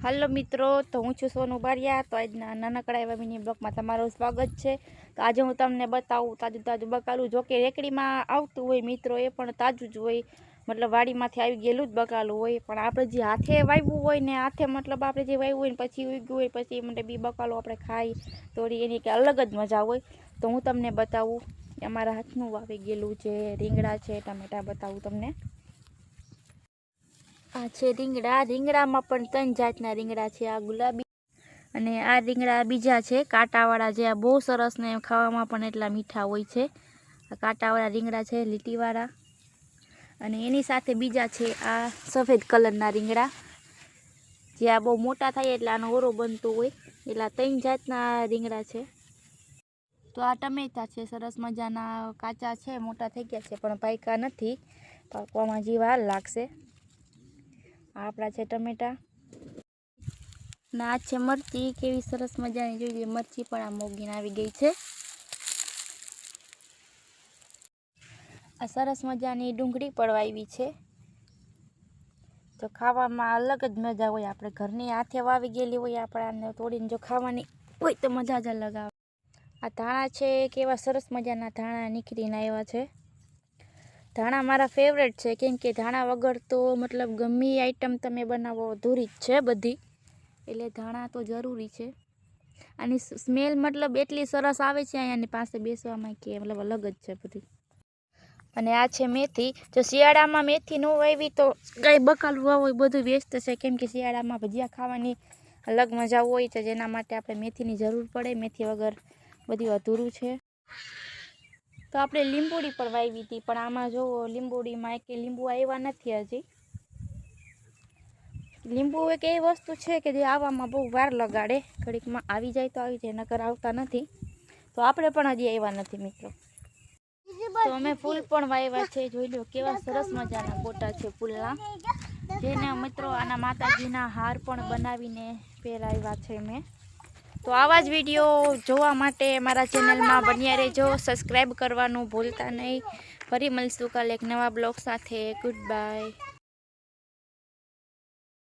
હાલો મિત્રો, તો હું છું સોનુ બારિયા। તો આજના નાનકડા એવા મિની બ્લોગમાં તમારું સ્વાગત છે। તો આજે હું તમને બતાવું તાજું તાજું બકાલું। જો કે રેકડીમાં આવતું હોય મિત્રો, એ પણ તાજું જ હોય, મતલબ વાડીમાંથી આવી ગયેલું જ બકાલું હોય। પણ આપણે જે હાથે વાવ્યું હોય ને, હાથે મતલબ આપણે જે વાવ્યું હોય ને પછી ઉગ્યું હોય, પછી માટે બી બકાલું આપણે ખાઈ તોડી એની કે અલગ જ મજા હોય। તો હું તમને બતાવું અમારા હાથનું વાવી ગયેલું જે રીંગણા છે, ટમેટા બતાવું તમને। આ છે રીંગણા। રીંગણામાં પણ 3 જાતના રીંગણા છે। આ ગુલાબી અને આ રીંગણા બીજા છે કાંટાવાળા, જે આ બહુ સરસ ને ખાવામાં પણ એટલા મીઠા હોય છે। આ કાંટાવાળા રીંગણા છે, લીટીવાળા। અને એની સાથે બીજા છે આ સફેદ કલરના રીંગણા, જે આ બહુ મોટા થાય એટલે આનો ઓરો બનતો હોય। એટલા 3 જાતના રીંગણા છે। તો આ ટમેટા છે, સરસ મજાના કાચા છે, મોટા થઈ ગયા છે પણ પાક્યા નથી, પાકવામાં હજી વાર લાગશે। આપણા છે ટમેટા ના આ છે મરચી, કેવી સરસ મજાની જોઈએ મરચી પણ આ મોગીને આવી ગઈ છે। આ સરસ મજાની ડુંગળી પણ વાવી છે, તો ખાવામાં અલગ જ મજા હોય। આપણે ઘરની હાથે વાવી ગયેલી હોય, આપણાને તોડીને જો ખાવાની હોય તો મજા જ અલગ આવે। આ ધાણા છે, કેવા સરસ મજાના ધાણા નીકળીને આવ્યા છે। ધાણા મારા ફેવરેટ છે, કેમ કે ધાણા વગર તો મતલબ ગમે આઈટમ તમે બનાવો અધૂરી જ છે બધી, એટલે ધાણા તો જરૂરી છે। આની સ્મેલ મતલબ એટલી સરસ આવે છે અહીંયાની પાસે બેસવામાં કે મતલબ અલગ જ છે બધી। અને આ છે મેથી। જો શિયાળામાં મેથી ન વાવી તો કાંઈ બકાલું હોય બધું વેસ્ટ છે, કેમ કે શિયાળામાં ભજીયા ખાવાની અલગ મજા હોય છે, જેના માટે આપણે મેથીની જરૂર પડે। મેથી વગર બધું અધૂરું છે। તો આપણે લીંબોડી પર વાવી હતી, પણ આમાં જો લીંબોડીમાં કે લીંબુ આવ્યા નથી હજી। લીંબુ એક એવી વસ્તુ છે કે જે આવવામાં બહુ વાર લગાડે, ઘડીકમાં આવી જાય તો આવી જાય, નકર આવતા નથી। તો આપણે પણ હજી આવ્યા નથી મિત્રો। તો અમે ફૂલ પણ વાવ્યા છે, જોઈ લો કેવા સરસ મજાના ગોટા છે ફૂલના, જેને મિત્રો આના માતાજીના હાર પણ બનાવીને પહેરાવ્યા છે મેં। તો આવા જ વિડીયો જોવા માટે મારા ચેનલમાં બન્યા રહેજો, સબસ્ક્રાઈબ કરવાનું ભૂલતા નહીં। ફરી મળીશું કાલે એક નવા બ્લોગ સાથે। Good bye.